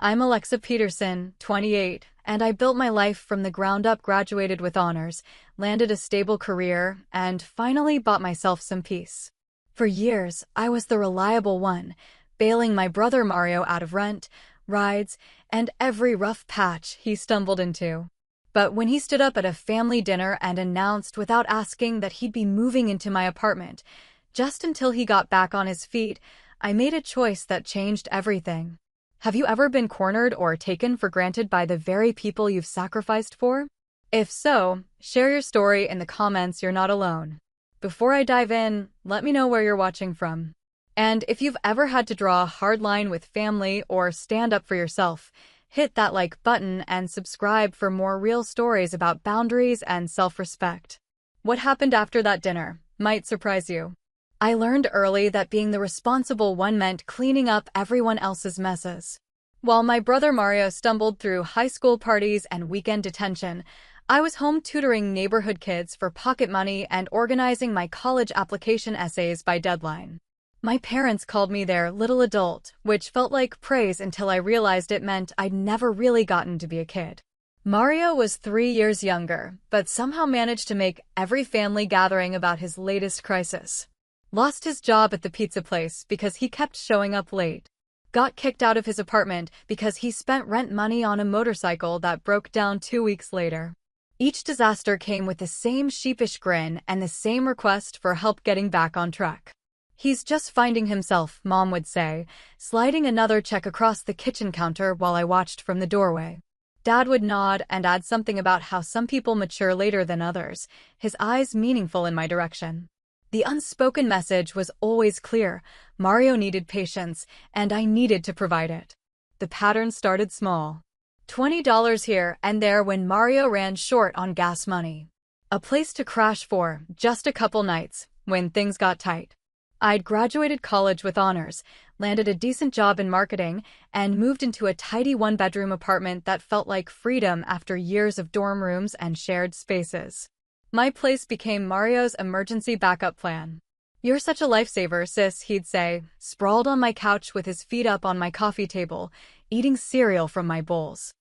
I'm Alexa Peterson, 28, and I built my life from the ground up, graduated with honors, landed a stable career, and finally bought myself some peace. For years, I was the reliable one, bailing my brother Mario out of rent, rides, and every rough patch he stumbled into. But when he stood up at a family dinner and announced without asking that he'd be moving into my apartment, just until he got back on his feet, I made a choice that changed everything. Have you ever been cornered or taken for granted by the very people you've sacrificed for? If so, share your story in the comments. You're not alone. Before I dive in, let me know where you're watching from. And if you've ever had to draw a hard line with family or stand up for yourself, hit that like button and subscribe for more real stories about boundaries and self-respect. What happened after that dinner might surprise you. I learned early that being the responsible one meant cleaning up everyone else's messes. While my brother Mario stumbled through high school parties and weekend detention, I was home tutoring neighborhood kids for pocket money and organizing my college application essays by deadline. My parents called me their little adult, which felt like praise until I realized it meant I'd never really gotten to be a kid. Mario was 3 years younger, but somehow managed to make every family gathering about his latest crisis. Lost his job at the pizza place because he kept showing up late. Got kicked out of his apartment because he spent rent money on a motorcycle that broke down 2 weeks later. Each disaster came with the same sheepish grin and the same request for help getting back on track. "He's just finding himself," Mom would say, sliding another check across the kitchen counter while I watched from the doorway. Dad would nod and add something about how some people mature later than others, his eyes meaningful in my direction. The unspoken message was always clear: Mario needed patience, and I needed to provide it. The pattern started small. $20 here and there when Mario ran short on gas money. A place to crash for just a couple nights when things got tight. I'd graduated college with honors, landed a decent job in marketing, and moved into a tidy one-bedroom apartment that felt like freedom after years of dorm rooms and shared spaces. My place became Mario's emergency backup plan. "You're such a lifesaver, sis," he'd say, sprawled on my couch with his feet up on my coffee table, eating cereal from my bowls.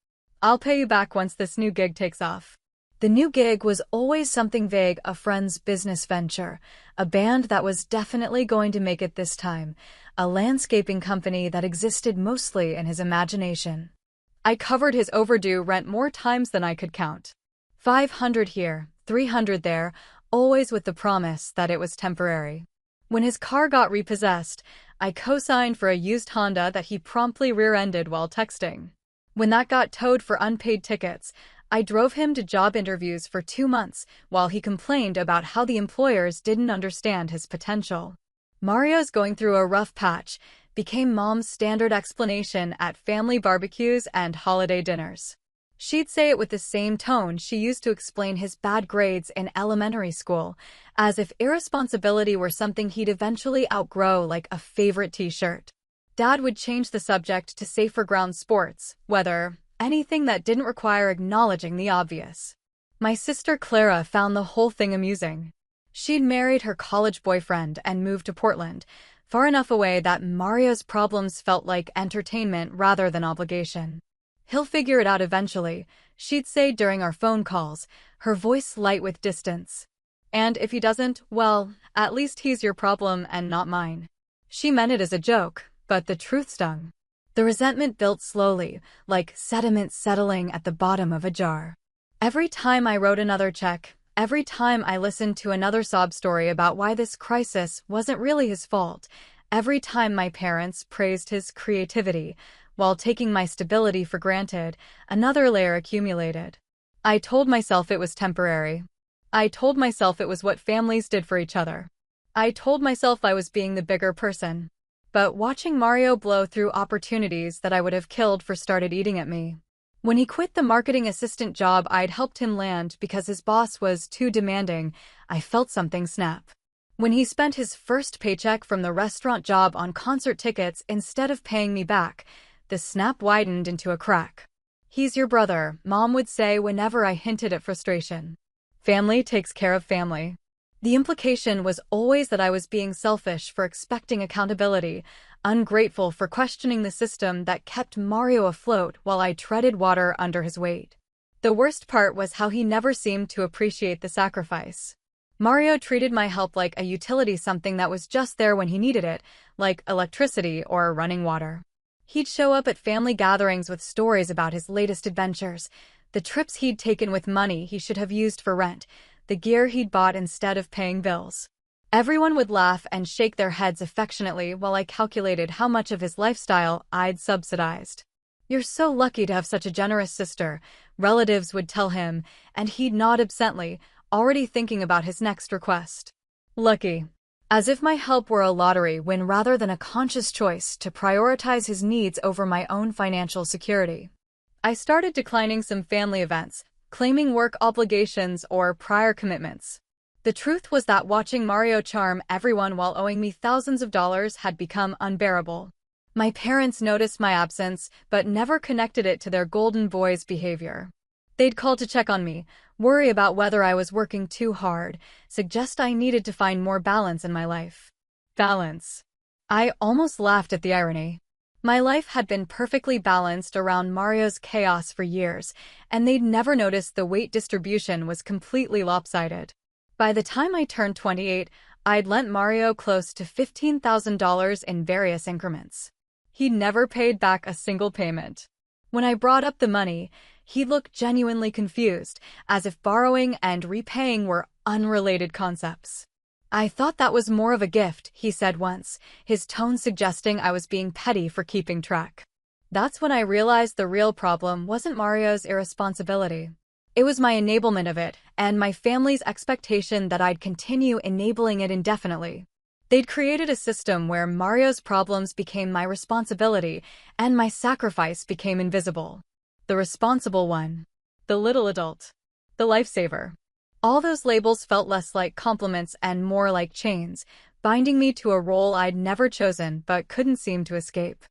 "I'll pay you back once this new gig takes off." The new gig was always something vague: a friend's business venture, a band that was definitely going to make it this time, a landscaping company that existed mostly in his imagination. I covered his overdue rent more times than I could count. 500 here, 300 there, always with the promise that it was temporary. When his car got repossessed, I co-signed for a used Honda that he promptly rear-ended while texting. When that got towed for unpaid tickets, I drove him to job interviews for 2 months while he complained about how the employers didn't understand his potential. "Mario's going through a rough patch" became Mom's standard explanation at family barbecues and holiday dinners. She'd say it with the same tone she used to explain his bad grades in elementary school, as if irresponsibility were something he'd eventually outgrow, like a favorite t-shirt. Dad would change the subject to safer ground sports, weather, anything that didn't require acknowledging the obvious. My sister Clara found the whole thing amusing. She'd married her college boyfriend and moved to Portland, far enough away that Mario's problems felt like entertainment rather than obligation. "He'll figure it out eventually," she'd say during our phone calls, her voice light with distance. "And if he doesn't, well, at least he's your problem and not mine." She meant it as a joke, but the truth stung. The resentment built slowly, like sediment settling at the bottom of a jar. Every time I wrote another check, every time I listened to another sob story about why this crisis wasn't really his fault, every time my parents praised his creativity, while taking my stability for granted, another layer accumulated. I told myself it was temporary. I told myself it was what families did for each other. I told myself I was being the bigger person. But watching Mario blow through opportunities that I would have killed for started eating at me. When he quit the marketing assistant job I'd helped him land because his boss was too demanding, I felt something snap. When he spent his first paycheck from the restaurant job on concert tickets instead of paying me back, the snap widened into a crack. "He's your brother," Mom would say whenever I hinted at frustration. "Family takes care of family." The implication was always that I was being selfish for expecting accountability, ungrateful for questioning the system that kept Mario afloat while I treaded water under his weight. The worst part was how he never seemed to appreciate the sacrifice. Mario treated my help like a utility, something that was just there when he needed it, like electricity or running water. He'd show up at family gatherings with stories about his latest adventures, the trips he'd taken with money he should have used for rent, the gear he'd bought instead of paying bills. Everyone would laugh and shake their heads affectionately while I calculated how much of his lifestyle I'd subsidized. "You're so lucky to have such a generous sister," relatives would tell him, and he'd nod absently, already thinking about his next request. Lucky. As if my help were a lottery win rather than a conscious choice to prioritize his needs over my own financial security. I started declining some family events, claiming work obligations or prior commitments. The truth was that watching Mario charm everyone while owing me thousands of dollars had become unbearable. My parents noticed my absence, but never connected it to their golden boy's behavior. They'd call to check on me, worry about whether I was working too hard, suggest I needed to find more balance in my life. Balance. I almost laughed at the irony. My life had been perfectly balanced around Mario's chaos for years, and they'd never noticed the weight distribution was completely lopsided. By the time I turned 28, I'd lent Mario close to $15,000 in various increments. He'd never paid back a single payment. When I brought up the money, he looked genuinely confused, as if borrowing and repaying were unrelated concepts. "I thought that was more of a gift," he said once, his tone suggesting I was being petty for keeping track. That's when I realized the real problem wasn't Mario's irresponsibility. It was my enablement of it, and my family's expectation that I'd continue enabling it indefinitely. They'd created a system where Mario's problems became my responsibility, and my sacrifice became invisible. The responsible one. The little adult. The lifesaver. All those labels felt less like compliments and more like chains, binding me to a role I'd never chosen but couldn't seem to escape.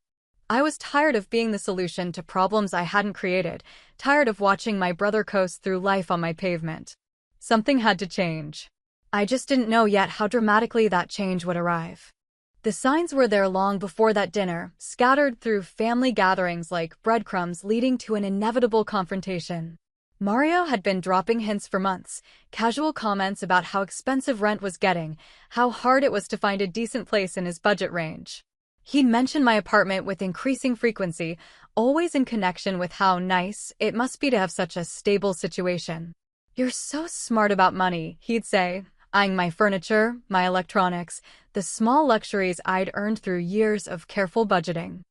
I was tired of being the solution to problems I hadn't created, tired of watching my brother coast through life on my pavement. Something had to change. I just didn't know yet how dramatically that change would arrive. The signs were there long before that dinner, scattered through family gatherings like breadcrumbs leading to an inevitable confrontation. Mario had been dropping hints for months, casual comments about how expensive rent was getting, how hard it was to find a decent place in his budget range. He'd mention my apartment with increasing frequency, always in connection with how nice it must be to have such a stable situation. "You're so smart about money," he'd say, eyeing my furniture, my electronics, the small luxuries I'd earned through years of careful budgeting.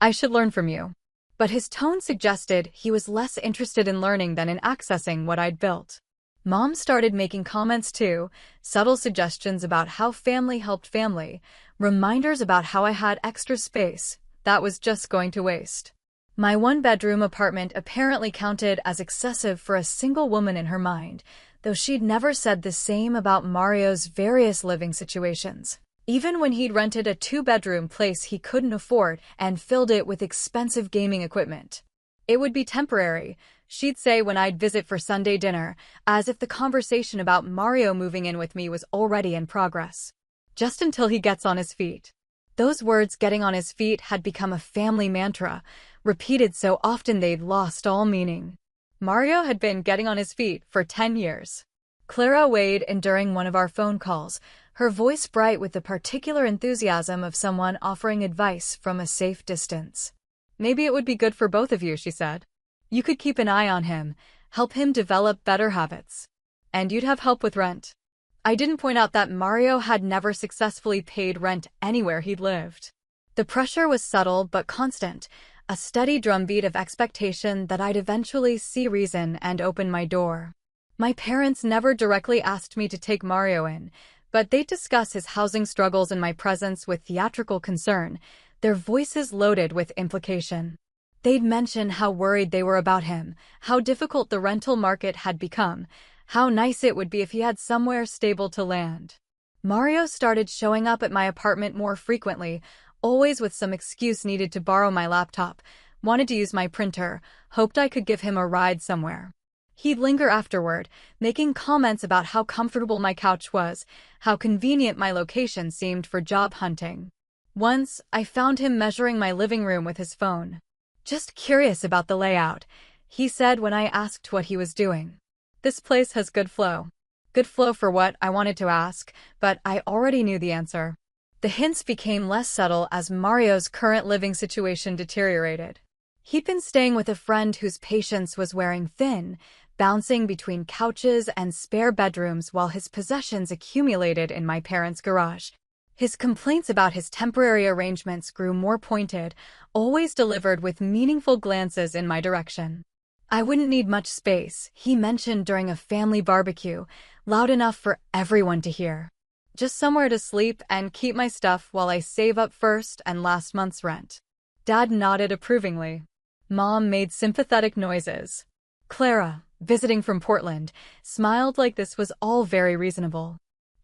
"I should learn from you." But his tone suggested he was less interested in learning than in accessing what I'd built. Mom started making comments too, subtle suggestions about how family helped family, reminders about how I had extra space that was just going to waste. My one-bedroom apartment apparently counted as excessive for a single woman in her mind, though she'd never said the same about Mario's various living situations. Even when he'd rented a two-bedroom place he couldn't afford and filled it with expensive gaming equipment. "It would be temporary," she'd say when I'd visit for Sunday dinner, as if the conversation about Mario moving in with me was already in progress. "Just until he gets on his feet." Those words, "getting on his feet," had become a family mantra, repeated so often they'd lost all meaning. Mario had been getting on his feet for 10 years. Clara weighed in during one of our phone calls, her voice bright with the particular enthusiasm of someone offering advice from a safe distance. "Maybe it would be good for both of you," she said. "You could keep an eye on him, help him develop better habits. And you'd have help with rent." I didn't point out that Mario had never successfully paid rent anywhere he'd lived. The pressure was subtle but constant, a steady drumbeat of expectation that I'd eventually see reason and open my door. My parents never directly asked me to take Mario in, but they'd discuss his housing struggles in my presence with theatrical concern, their voices loaded with implication. They'd mention how worried they were about him, how difficult the rental market had become, how nice it would be if he had somewhere stable to land. Mario started showing up at my apartment more frequently, always with some excuse: needed to borrow my laptop, wanted to use my printer, hoped I could give him a ride somewhere. He'd linger afterward, making comments about how comfortable my couch was, how convenient my location seemed for job hunting. Once, I found him measuring my living room with his phone. "Just curious about the layout," he said when I asked what he was doing. "This place has good flow." Good flow for what, I wanted to ask, but I already knew the answer. The hints became less subtle as Mario's current living situation deteriorated. He'd been staying with a friend whose patience was wearing thin, bouncing between couches and spare bedrooms while his possessions accumulated in my parents' garage. His complaints about his temporary arrangements grew more pointed, always delivered with meaningful glances in my direction. I wouldn't need much space, he mentioned during a family barbecue, loud enough for everyone to hear. Just somewhere to sleep and keep my stuff while I save up first and last month's rent. Dad nodded approvingly. Mom made sympathetic noises. Clara, visiting from Portland, smiled like this was all very reasonable.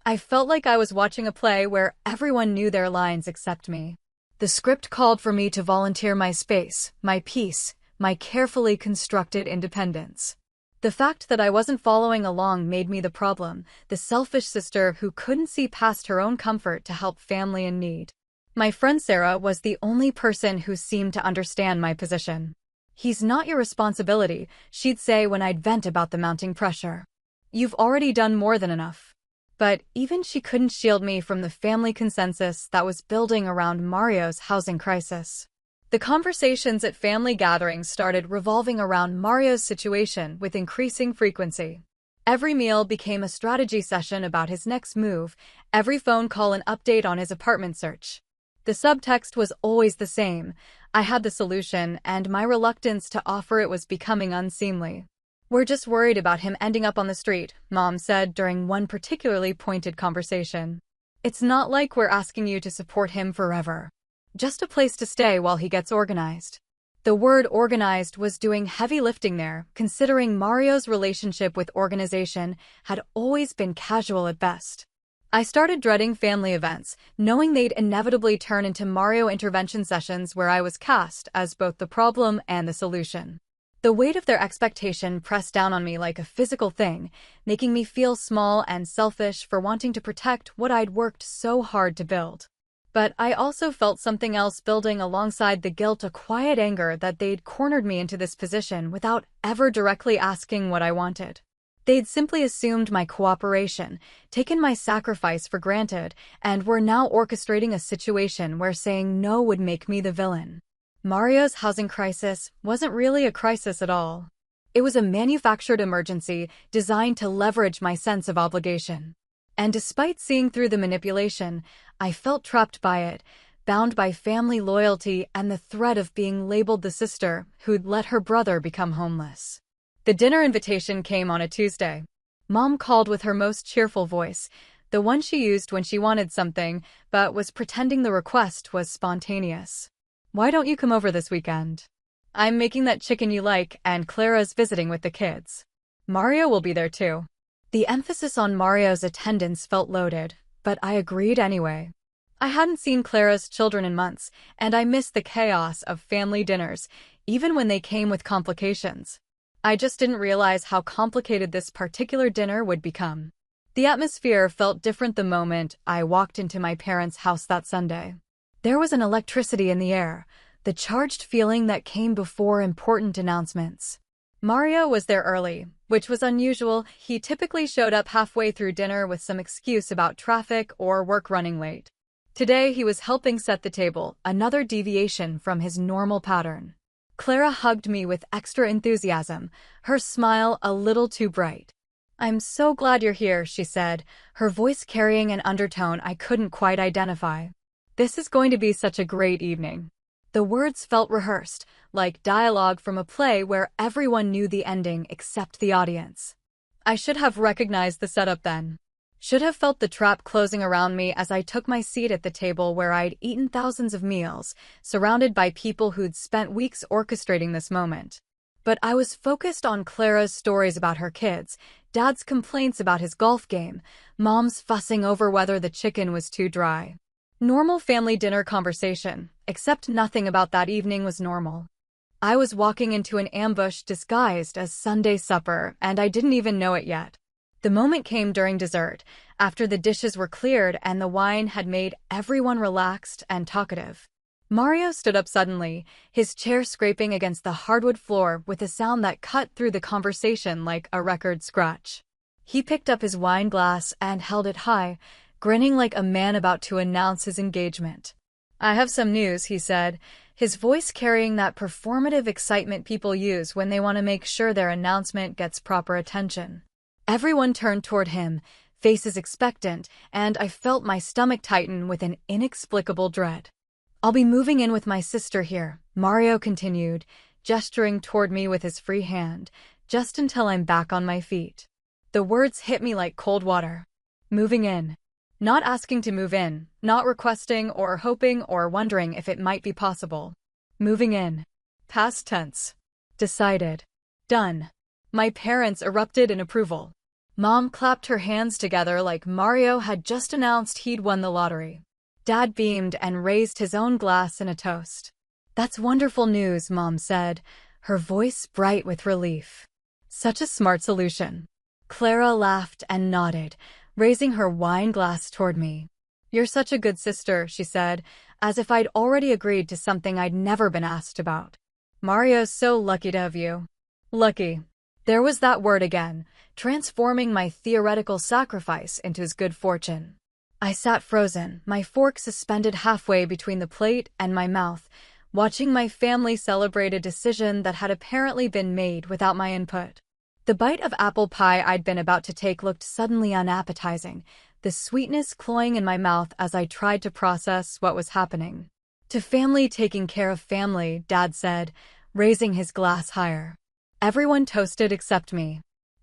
I felt like I was watching a play where everyone knew their lines except me. The script called for me to volunteer my space, my peace, my carefully constructed independence. The fact that I wasn't following along made me the problem, the selfish sister who couldn't see past her own comfort to help family in need. My friend Sarah was the only person who seemed to understand my position. "He's not your responsibility," she'd say when I'd vent about the mounting pressure. "You've already done more than enough." But even she couldn't shield me from the family consensus that was building around Mario's housing crisis. The conversations at family gatherings started revolving around Mario's situation with increasing frequency. Every meal became a strategy session about his next move, every phone call an update on his apartment search. The subtext was always the same. I had the solution, and my reluctance to offer it was becoming unseemly. "We're just worried about him ending up on the street," Mom said during one particularly pointed conversation. "It's not like we're asking you to support him forever. Just a place to stay while he gets organized." The word organized was doing heavy lifting there, considering Mario's relationship with organization had always been casual at best. I started dreading family events, knowing they'd inevitably turn into Mario intervention sessions where I was cast as both the problem and the solution. The weight of their expectation pressed down on me like a physical thing, making me feel small and selfish for wanting to protect what I'd worked so hard to build. But I also felt something else building alongside the guilt, a quiet anger that they'd cornered me into this position without ever directly asking what I wanted. They'd simply assumed my cooperation, taken my sacrifice for granted, and were now orchestrating a situation where saying no would make me the villain. Mario's housing crisis wasn't really a crisis at all. It was a manufactured emergency designed to leverage my sense of obligation. And despite seeing through the manipulation, I felt trapped by it, bound by family loyalty and the threat of being labeled the sister who'd let her brother become homeless. The dinner invitation came on a Tuesday. Mom called with her most cheerful voice, the one she used when she wanted something, but was pretending the request was spontaneous. "Why don't you come over this weekend? I'm making that chicken you like, and Clara's visiting with the kids. Mario will be there too." The emphasis on Mario's attendance felt loaded, but I agreed anyway. I hadn't seen Clara's children in months, and I missed the chaos of family dinners, even when they came with complications. I just didn't realize how complicated this particular dinner would become. The atmosphere felt different the moment I walked into my parents' house that Sunday. There was an electricity in the air, the charged feeling that came before important announcements. Mario was there early, which was unusual. He typically showed up halfway through dinner with some excuse about traffic or work running late. Today he was helping set the table, another deviation from his normal pattern. Clara hugged me with extra enthusiasm, her smile a little too bright. "I'm so glad you're here," she said, her voice carrying an undertone I couldn't quite identify. "This is going to be such a great evening." The words felt rehearsed, like dialogue from a play where everyone knew the ending except the audience. I should have recognized the setup then. Should have felt the trap closing around me as I took my seat at the table where I'd eaten thousands of meals, surrounded by people who'd spent weeks orchestrating this moment. But I was focused on Clara's stories about her kids, Dad's complaints about his golf game, Mom's fussing over whether the chicken was too dry. Normal family dinner conversation, except nothing about that evening was normal. I was walking into an ambush disguised as Sunday supper, and I didn't even know it yet. The moment came during dessert, after the dishes were cleared and the wine had made everyone relaxed and talkative. Mario stood up suddenly, his chair scraping against the hardwood floor with a sound that cut through the conversation like a record scratch. He picked up his wine glass and held it high, grinning like a man about to announce his engagement. "I have some news," he said, his voice carrying that performative excitement people use when they want to make sure their announcement gets proper attention. Everyone turned toward him, faces expectant, and I felt my stomach tighten with an inexplicable dread. "I'll be moving in with my sister here," Mario continued, gesturing toward me with his free hand, "just until I'm back on my feet." The words hit me like cold water. Moving in. Not asking to move in, not requesting or hoping or wondering if it might be possible. Moving in. Past tense. Decided. Done. My parents erupted in approval. Mom clapped her hands together like Mario had just announced he'd won the lottery. Dad beamed and raised his own glass in a toast. "That's wonderful news," Mom said, her voice bright with relief. "Such a smart solution." Clara laughed and nodded, raising her wine glass toward me. "You're such a good sister," she said, as if I'd already agreed to something I'd never been asked about. "Mario's so lucky to have you." Lucky. There was that word again, transforming my theoretical sacrifice into his good fortune. I sat frozen, my fork suspended halfway between the plate and my mouth, watching my family celebrate a decision that had apparently been made without my input. The bite of apple pie I'd been about to take looked suddenly unappetizing, the sweetness cloying in my mouth as I tried to process what was happening. "To family taking care of family," Dad said, raising his glass higher. Everyone toasted except me.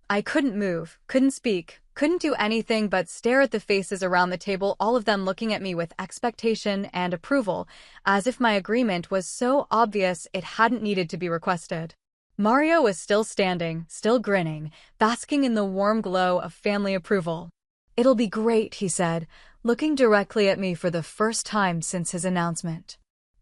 I couldn't move, couldn't speak, couldn't do anything but stare at the faces around the table, all of them looking at me with expectation and approval, as if my agreement was so obvious it hadn't needed to be requested. Mario was still standing, still grinning, basking in the warm glow of family approval. "It'll be great," he said, looking directly at me for the first time since his announcement.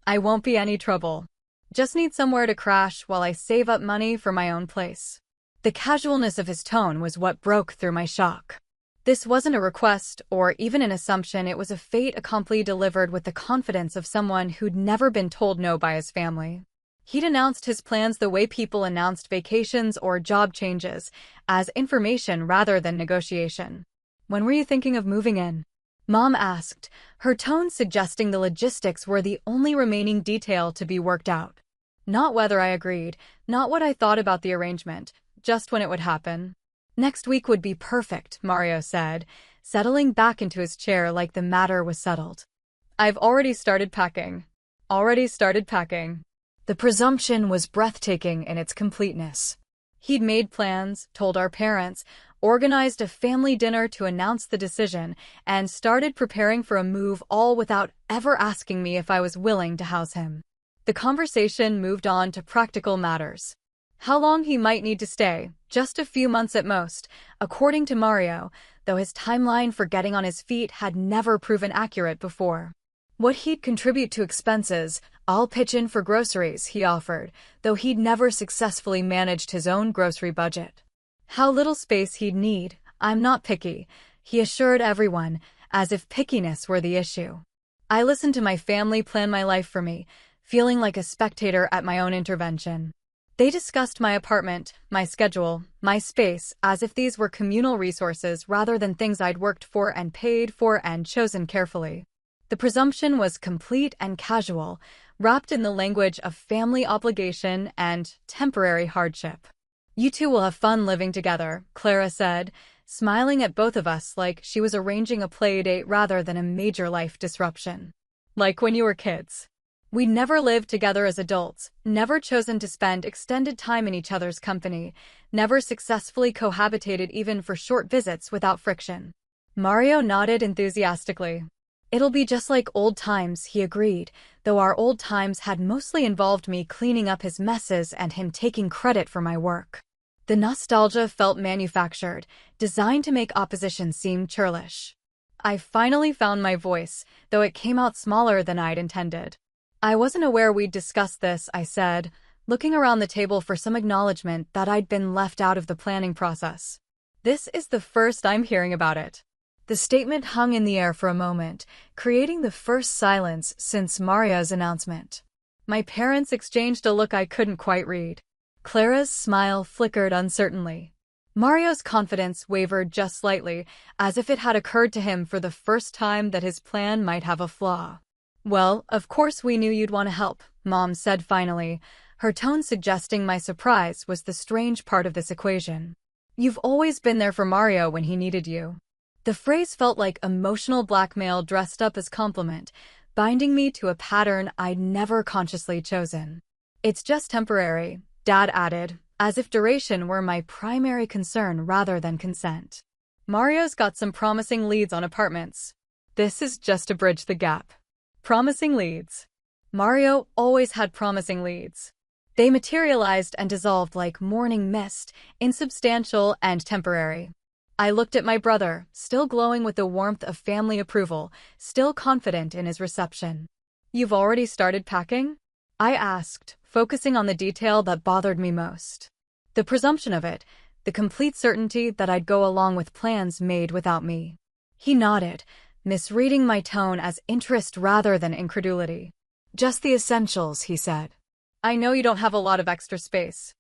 "I won't be any trouble. Just need somewhere to crash while I save up money for my own place." The casualness of his tone was what broke through my shock. This wasn't a request or even an assumption, it was a fait accompli delivered with the confidence of someone who'd never been told no by his family. He'd announced his plans the way people announced vacations or job changes, as information rather than negotiation. "When were you thinking of moving in?" Mom asked, her tone suggesting the logistics were the only remaining detail to be worked out. Not whether I agreed, not what I thought about the arrangement, just when it would happen. "Next week would be perfect," Mario said, settling back into his chair like the matter was settled. "I've already started packing." Already started packing. The presumption was breathtaking in its completeness. He'd made plans, told our parents, organized a family dinner to announce the decision, and started preparing for a move, all without ever asking me if I was willing to house him. The conversation moved on to practical matters. How long he might need to stay, just a few months at most, according to Mario, though his timeline for getting on his feet had never proven accurate before. What he'd contribute to expenses, "I'll pitch in for groceries," he offered, though he'd never successfully managed his own grocery budget. How little space he'd need, "I'm not picky," he assured everyone, as if pickiness were the issue. I listened to my family plan my life for me, feeling like a spectator at my own intervention. They discussed my apartment, my schedule, my space, as if these were communal resources rather than things I'd worked for and paid for and chosen carefully. The presumption was complete and casual, wrapped in the language of family obligation and temporary hardship. "You two will have fun living together," Clara said, smiling at both of us like she was arranging a play date rather than a major life disruption. "Like when you were kids." We'd never lived together as adults, never chosen to spend extended time in each other's company, never successfully cohabitated even for short visits without friction. Mario nodded enthusiastically. "It'll be just like old times," he agreed, though our old times had mostly involved me cleaning up his messes and him taking credit for my work. The nostalgia felt manufactured, designed to make opposition seem churlish. I finally found my voice, though it came out smaller than I'd intended. "I wasn't aware we'd discussed this," I said, looking around the table for some acknowledgement that I'd been left out of the planning process. This is the first I'm hearing about it. The statement hung in the air for a moment, creating the first silence since Maria's announcement. My parents exchanged a look I couldn't quite read. Clara's smile flickered uncertainly. Mario's confidence wavered just slightly, as if it had occurred to him for the first time that his plan might have a flaw. "Well, of course we knew you'd want to help," Mom said finally, her tone suggesting my surprise was the strange part of this equation. "You've always been there for Mario when he needed you." The phrase felt like emotional blackmail dressed up as compliment, binding me to a pattern I'd never consciously chosen. "It's just temporary," Dad added, as if duration were my primary concern rather than consent. "Mario's got some promising leads on apartments. This is just to bridge the gap." Promising leads. Mario always had promising leads. They materialized and dissolved like morning mist, insubstantial and temporary. I looked at my brother, still glowing with the warmth of family approval, still confident in his reception. "You've already started packing?" I asked, focusing on the detail that bothered me most. The presumption of it, the complete certainty that I'd go along with plans made without me. He nodded, misreading my tone as interest rather than incredulity. "Just the essentials," he said. "I know you don't have a lot of extra space.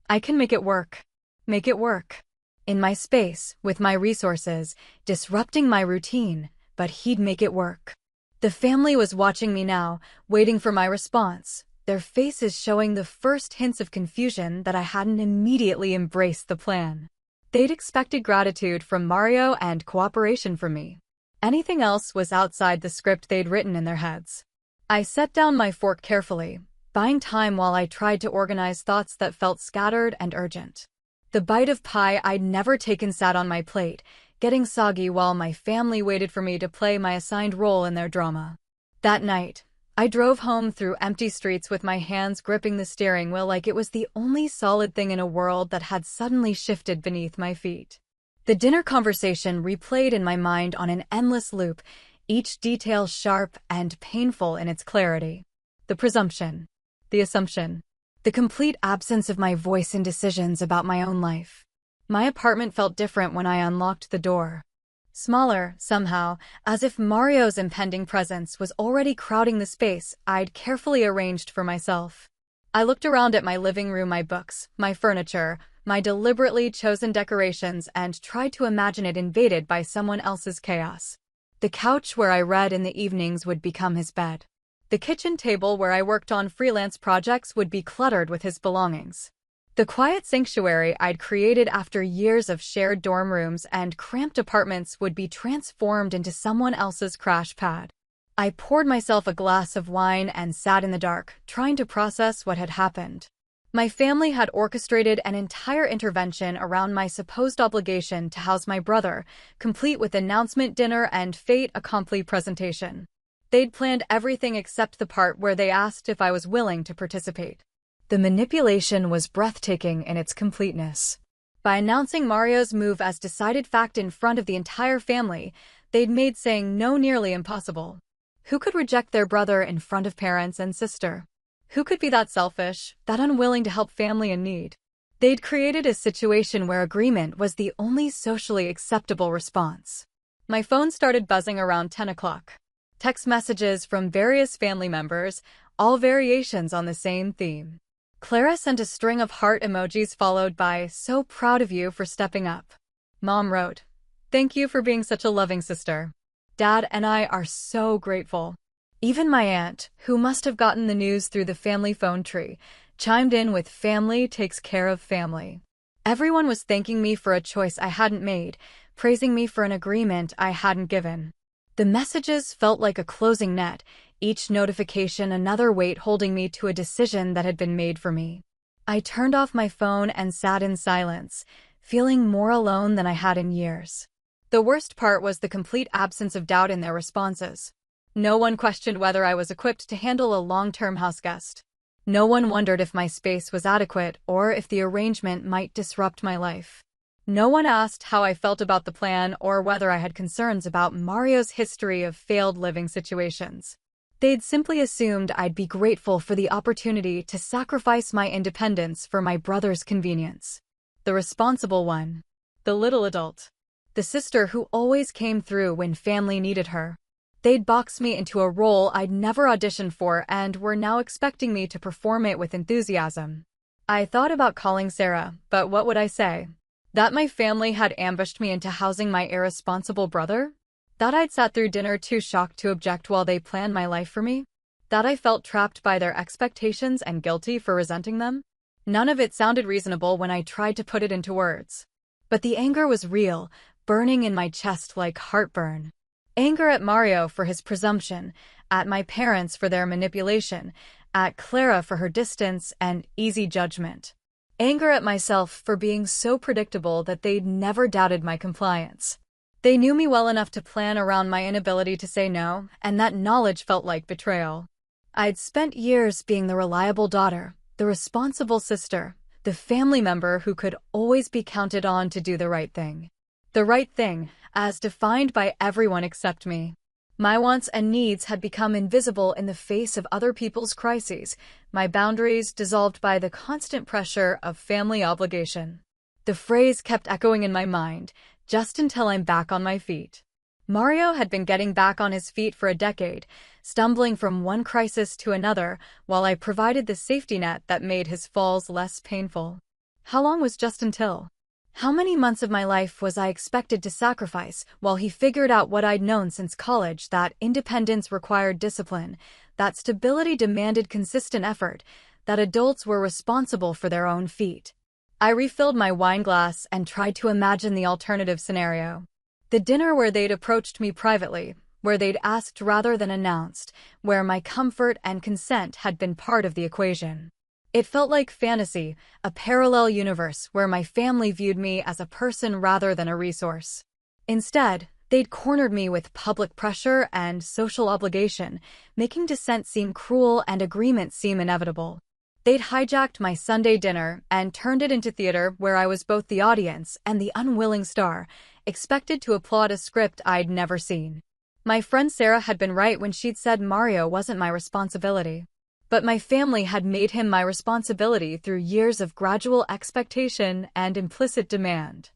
I can make it work." Make it work. In my space, with my resources, disrupting my routine, but he'd make it work. The family was watching me now, waiting for my response, their faces showing the first hints of confusion that I hadn't immediately embraced the plan. They'd expected gratitude from Mario and cooperation from me. Anything else was outside the script they'd written in their heads. I set down my fork carefully, buying time while I tried to organize thoughts that felt scattered and urgent. The bite of pie I'd never taken sat on my plate, getting soggy while my family waited for me to play my assigned role in their drama. That night, I drove home through empty streets with my hands gripping the steering wheel like it was the only solid thing in a world that had suddenly shifted beneath my feet. The dinner conversation replayed in my mind on an endless loop, each detail sharp and painful in its clarity. The presumption. The assumption. The complete absence of my voice in decisions about my own life. My apartment felt different when I unlocked the door. Smaller, somehow, as if Mario's impending presence was already crowding the space I'd carefully arranged for myself. I looked around at my living room, my books, my furniture, my deliberately chosen decorations, and tried to imagine it invaded by someone else's chaos. The couch where I read in the evenings would become his bed. The kitchen table where I worked on freelance projects would be cluttered with his belongings. The quiet sanctuary I'd created after years of shared dorm rooms and cramped apartments would be transformed into someone else's crash pad. I poured myself a glass of wine and sat in the dark, trying to process what had happened. My family had orchestrated an entire intervention around my supposed obligation to house my brother, complete with announcement dinner and fait accompli presentation. They'd planned everything except the part where they asked if I was willing to participate. The manipulation was breathtaking in its completeness. By announcing Mario's move as decided fact in front of the entire family, they'd made saying no nearly impossible. Who could reject their brother in front of parents and sister? Who could be that selfish, that unwilling to help family in need? They'd created a situation where agreement was the only socially acceptable response. My phone started buzzing around 10 o'clock. Text messages from various family members, all variations on the same theme. Clara sent a string of heart emojis followed by, "So proud of you for stepping up." Mom wrote, "Thank you for being such a loving sister. Dad and I are so grateful." Even my aunt, who must have gotten the news through the family phone tree, chimed in with "Family takes care of family." Everyone was thanking me for a choice I hadn't made, praising me for an agreement I hadn't given. The messages felt like a closing net, each notification another weight holding me to a decision that had been made for me. I turned off my phone and sat in silence, feeling more alone than I had in years. The worst part was the complete absence of doubt in their responses. No one questioned whether I was equipped to handle a long-term houseguest. No one wondered if my space was adequate or if the arrangement might disrupt my life. No one asked how I felt about the plan or whether I had concerns about Mario's history of failed living situations. They'd simply assumed I'd be grateful for the opportunity to sacrifice my independence for my brother's convenience. The responsible one. The little adult. The sister who always came through when family needed her. They'd boxed me into a role I'd never auditioned for and were now expecting me to perform it with enthusiasm. I thought about calling Sarah, but what would I say? That my family had ambushed me into housing my irresponsible brother? That I'd sat through dinner too shocked to object while they planned my life for me? That I felt trapped by their expectations and guilty for resenting them? None of it sounded reasonable when I tried to put it into words. But the anger was real, burning in my chest like heartburn. Anger at Mario for his presumption, at my parents for their manipulation, at Clara for her distance and easy judgment. Anger at myself for being so predictable that they'd never doubted my compliance. They knew me well enough to plan around my inability to say no, and that knowledge felt like betrayal. I'd spent years being the reliable daughter, the responsible sister, the family member who could always be counted on to do the right thing. The right thing, as defined by everyone except me. My wants and needs had become invisible in the face of other people's crises, my boundaries dissolved by the constant pressure of family obligation. The phrase kept echoing in my mind, just until I'm back on my feet. Mario had been getting back on his feet for a decade, stumbling from one crisis to another, while I provided the safety net that made his falls less painful. How long was just until? How many months of my life was I expected to sacrifice while he figured out what I'd known since college, that independence required discipline, that stability demanded consistent effort, that adults were responsible for their own feet? I refilled my wine glass and tried to imagine the alternative scenario. The dinner where they'd approached me privately, where they'd asked rather than announced, where my comfort and consent had been part of the equation. It felt like fantasy, a parallel universe where my family viewed me as a person rather than a resource. Instead, they'd cornered me with public pressure and social obligation, making dissent seem cruel and agreement seem inevitable. They'd hijacked my Sunday dinner and turned it into theater where I was both the audience and the unwilling star, expected to applaud a script I'd never seen. My friend Sarah had been right when she'd said Mario wasn't my responsibility. But my family had made him my responsibility through years of gradual expectation and implicit demand.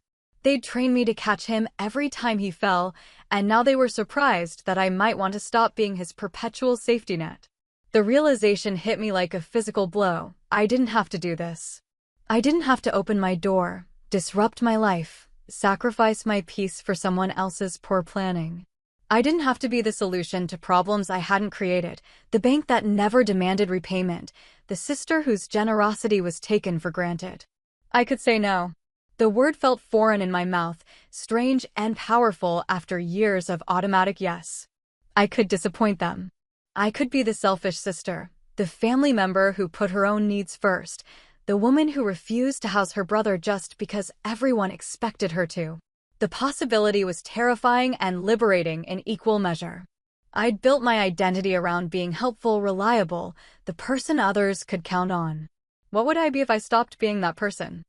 They'd trained me to catch him every time he fell, and now they were surprised that I might want to stop being his perpetual safety net. The realization hit me like a physical blow. I didn't have to do this. I didn't have to open my door, disrupt my life, sacrifice my peace for someone else's poor planning. I didn't have to be the solution to problems I hadn't created, the bank that never demanded repayment, the sister whose generosity was taken for granted. I could say no. The word felt foreign in my mouth, strange and powerful after years of automatic yes. I could disappoint them. I could be the selfish sister, the family member who put her own needs first, the woman who refused to house her brother just because everyone expected her to. The possibility was terrifying and liberating in equal measure. I'd built my identity around being helpful, reliable, the person others could count on. What would I be if I stopped being that person?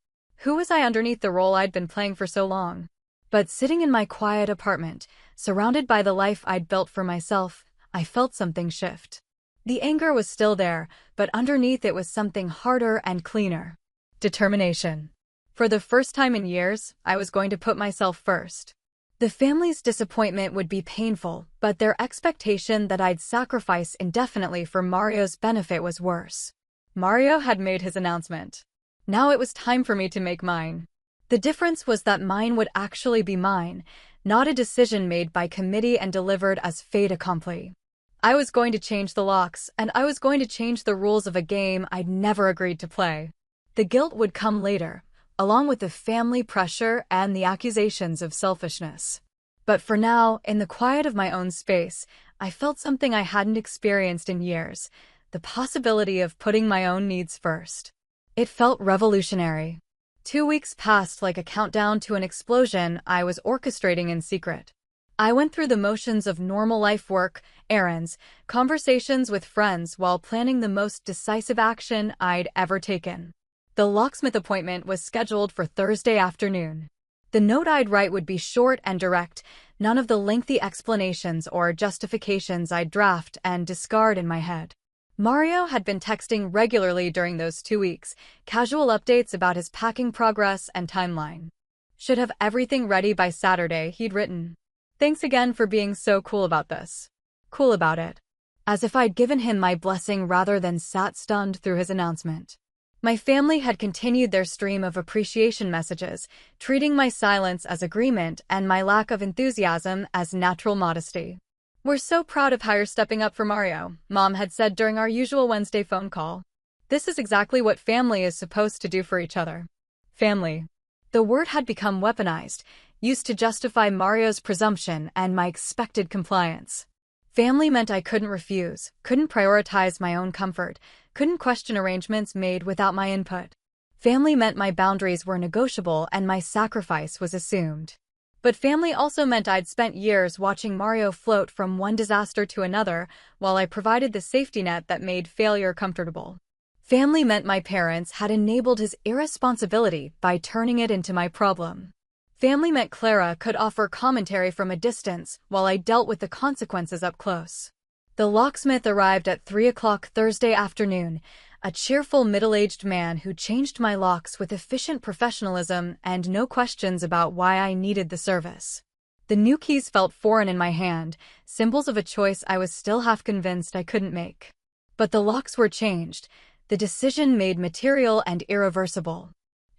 Who was I underneath the role I'd been playing for so long? But sitting in my quiet apartment, surrounded by the life I'd built for myself, I felt something shift. The anger was still there, but underneath it was something harder and cleaner. Determination. For the first time in years, I was going to put myself first. The family's disappointment would be painful, but their expectation that I'd sacrifice indefinitely for Mario's benefit was worse. Mario had made his announcement. Now it was time for me to make mine. The difference was that mine would actually be mine, not a decision made by committee and delivered as fait accompli. I was going to change the locks, and I was going to change the rules of a game I'd never agreed to play. The guilt would come later, along with the family pressure and the accusations of selfishness. But for now, in the quiet of my own space, I felt something I hadn't experienced in years, the possibility of putting my own needs first. It felt revolutionary. 2 weeks passed like a countdown to an explosion I was orchestrating in secret. I went through the motions of normal life, work, errands, conversations with friends while planning the most decisive action I'd ever taken. The locksmith appointment was scheduled for Thursday afternoon. The note I'd write would be short and direct, None of the lengthy explanations or justifications I'd draft and discard in my head. Mario had been texting regularly during those 2 weeks, casual updates about his packing progress and timeline. Should have everything ready by Saturday, he'd written. Thanks again for being so cool about this. Cool about it. As if I'd given him my blessing rather than sat stunned through his announcement. My family had continued their stream of appreciation messages, treating my silence as agreement and my lack of enthusiasm as natural modesty. We're so proud of how you're stepping up for Mario, Mom had said during our usual Wednesday phone call. This is exactly what family is supposed to do for each other. Family. The word had become weaponized, used to justify Mario's presumption and my expected compliance. Family meant I couldn't refuse, couldn't prioritize my own comfort, couldn't question arrangements made without my input. Family meant my boundaries were negotiable and my sacrifice was assumed. But family also meant I'd spent years watching Mario float from one disaster to another while I provided the safety net that made failure comfortable. Family meant my parents had enabled his irresponsibility by turning it into my problem. Family meant Clara could offer commentary from a distance while I dealt with the consequences up close. The locksmith arrived at 3 o'clock Thursday afternoon, a cheerful middle-aged man who changed my locks with efficient professionalism and no questions about why I needed the service. The new keys felt foreign in my hand, symbols of a choice I was still half convinced I couldn't make. But the locks were changed, the decision made material and irreversible.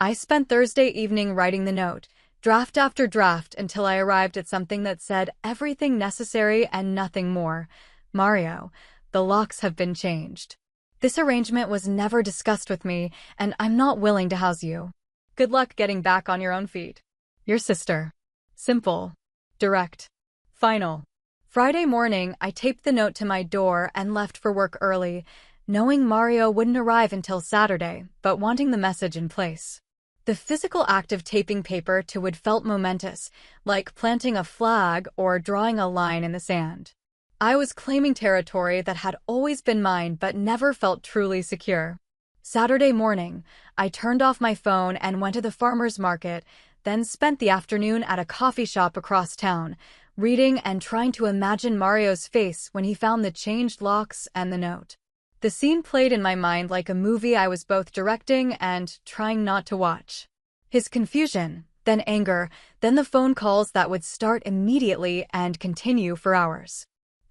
I spent Thursday evening writing the note, draft after draft until I arrived at something that said everything necessary and nothing more. Mario, the locks have been changed. This arrangement was never discussed with me, and I'm not willing to house you. Good luck getting back on your own feet. Your sister. Simple. Direct. Final. Friday morning, I taped the note to my door and left for work early, knowing Mario wouldn't arrive until Saturday, but wanting the message in place. The physical act of taping paper to wood felt momentous, like planting a flag or drawing a line in the sand. I was claiming territory that had always been mine but never felt truly secure. Saturday morning, I turned off my phone and went to the farmer's market, then spent the afternoon at a coffee shop across town, reading and trying to imagine Mario's face when he found the changed locks and the note. The scene played in my mind like a movie I was both directing and trying not to watch. His confusion, then anger, then the phone calls that would start immediately and continue for hours.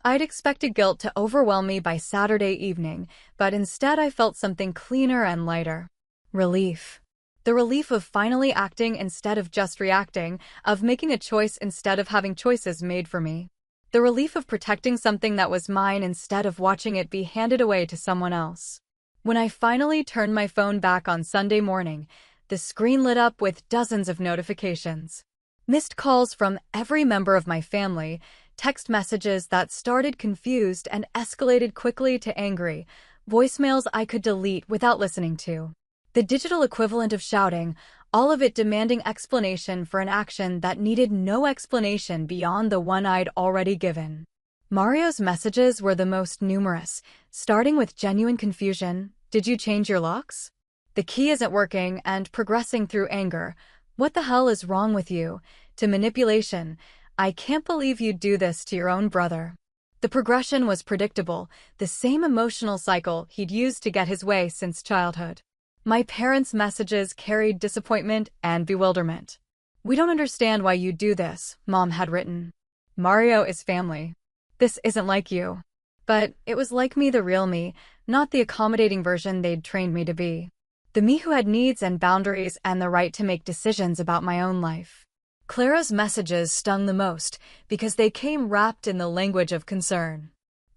I'd expected guilt to overwhelm me by Saturday evening, but instead I felt something cleaner and lighter. Relief. The relief of finally acting instead of just reacting, of making a choice instead of having choices made for me. The relief of protecting something that was mine instead of watching it be handed away to someone else. When I finally turned my phone back on Sunday morning, the screen lit up with dozens of notifications. Missed calls from every member of my family, text messages that started confused and escalated quickly to angry, voicemails I could delete without listening to. The digital equivalent of shouting, all of it demanding explanation for an action that needed no explanation beyond the one I'd already given. Mario's messages were the most numerous, starting with genuine confusion. Did you change your locks? The key isn't working, and progressing through anger. What the hell is wrong with you? To manipulation. I can't believe you'd do this to your own brother. The progression was predictable, the same emotional cycle he'd used to get his way since childhood. My parents' messages carried disappointment and bewilderment. We don't understand why you do this, Mom had written. Mario is family. This isn't like you. But it was like me, the real me, not the accommodating version they'd trained me to be. The me who had needs and boundaries and the right to make decisions about my own life. Clara's messages stung the most because they came wrapped in the language of concern.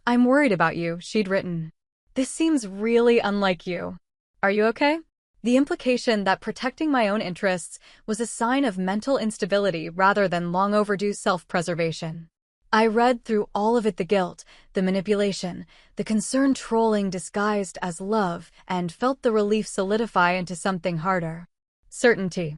I'm worried about you, she'd written. This seems really unlike you. Are you okay? The implication that protecting my own interests was a sign of mental instability rather than long overdue self-preservation. I read through all of it, the guilt, the manipulation, the concern trolling disguised as love, and felt the relief solidify into something harder. Certainty.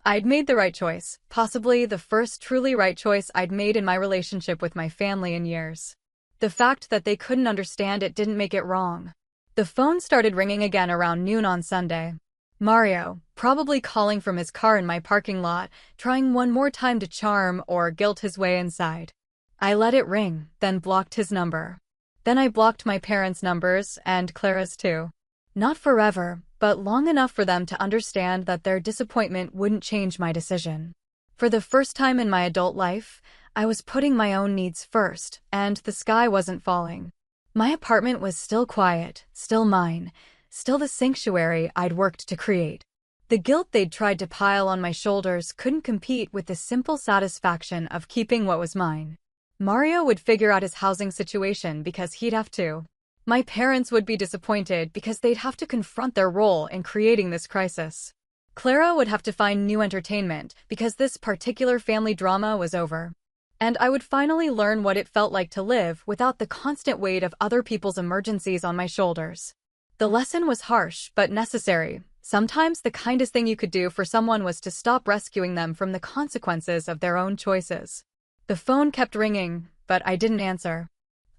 I'd made the right choice, possibly the first truly right choice I'd made in my relationship with my family in years. The fact that they couldn't understand it didn't make it wrong. The phone started ringing again around noon on Sunday. Mario, probably calling from his car in my parking lot, trying one more time to charm or guilt his way inside. I let it ring, then blocked his number. Then I blocked my parents' numbers, and Clara's too. Not forever, but long enough for them to understand that their disappointment wouldn't change my decision. For the first time in my adult life, I was putting my own needs first, and the sky wasn't falling. My apartment was still quiet, still mine, still the sanctuary I'd worked to create. The guilt they'd tried to pile on my shoulders couldn't compete with the simple satisfaction of keeping what was mine. Mario would figure out his housing situation because he'd have to. My parents would be disappointed because they'd have to confront their role in creating this crisis. Clara would have to find new entertainment because this particular family drama was over. And I would finally learn what it felt like to live without the constant weight of other people's emergencies on my shoulders. The lesson was harsh but necessary. Sometimes the kindest thing you could do for someone was to stop rescuing them from the consequences of their own choices. The phone kept ringing, but I didn't answer.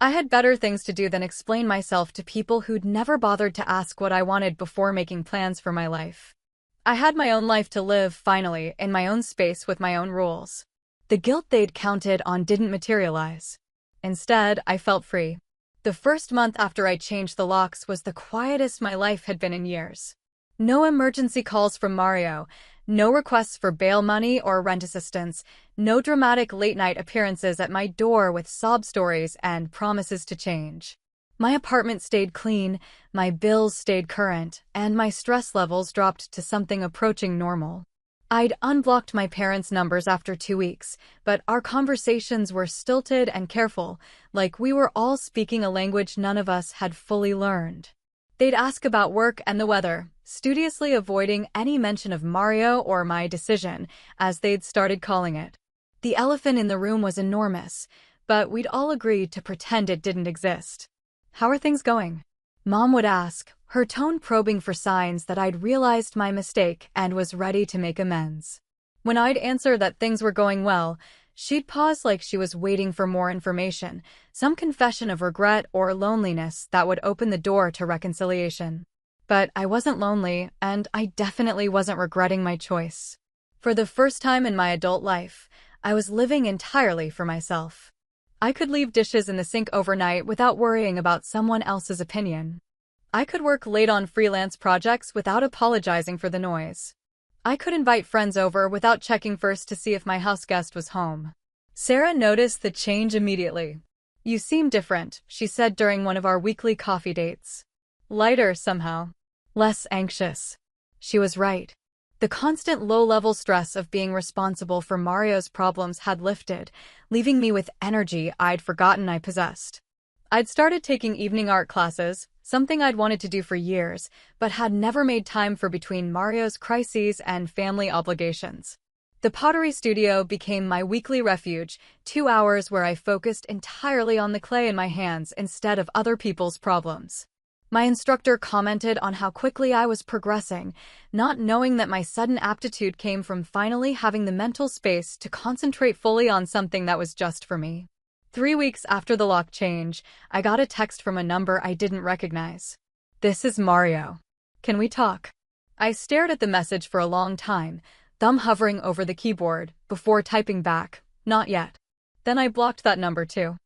I had better things to do than explain myself to people who'd never bothered to ask what I wanted before making plans for my life. I had my own life to live, finally, in my own space with my own rules. The guilt they'd counted on didn't materialize. Instead, I felt free. The first month after I changed the locks was the quietest my life had been in years. No emergency calls from Mario, no requests for bail money or rent assistance, no dramatic late-night appearances at my door with sob stories and promises to change. My apartment stayed clean, my bills stayed current, and my stress levels dropped to something approaching normal. I'd unblocked my parents' numbers after 2 weeks, but our conversations were stilted and careful, like we were all speaking a language none of us had fully learned. They'd ask about work and the weather, studiously avoiding any mention of Mario or my decision, as they'd started calling it. The elephant in the room was enormous, but we'd all agreed to pretend it didn't exist. "How are things going?" Mom would ask, her tone probing for signs that I'd realized my mistake and was ready to make amends. When I'd answer that things were going well, she'd pause like she was waiting for more information, some confession of regret or loneliness that would open the door to reconciliation. But I wasn't lonely, and I definitely wasn't regretting my choice. For the first time in my adult life, I was living entirely for myself. I could leave dishes in the sink overnight without worrying about someone else's opinion. I could work late on freelance projects without apologizing for the noise. I could invite friends over without checking first to see if my house guest was home. Sarah noticed the change immediately. "You seem different," she said during one of our weekly coffee dates. "Lighter somehow. Less anxious." She was right. The constant low-level stress of being responsible for Mario's problems had lifted, leaving me with energy I'd forgotten I possessed. I'd started taking evening art classes, something I'd wanted to do for years, but had never made time for between Mario's crises and family obligations. The pottery studio became my weekly refuge, 2 hours where I focused entirely on the clay in my hands instead of other people's problems. My instructor commented on how quickly I was progressing, not knowing that my sudden aptitude came from finally having the mental space to concentrate fully on something that was just for me. 3 weeks after the lock change, I got a text from a number I didn't recognize. "This is Mario. Can we talk?" I stared at the message for a long time, thumb hovering over the keyboard, before typing back, "Not yet." Then I blocked that number too.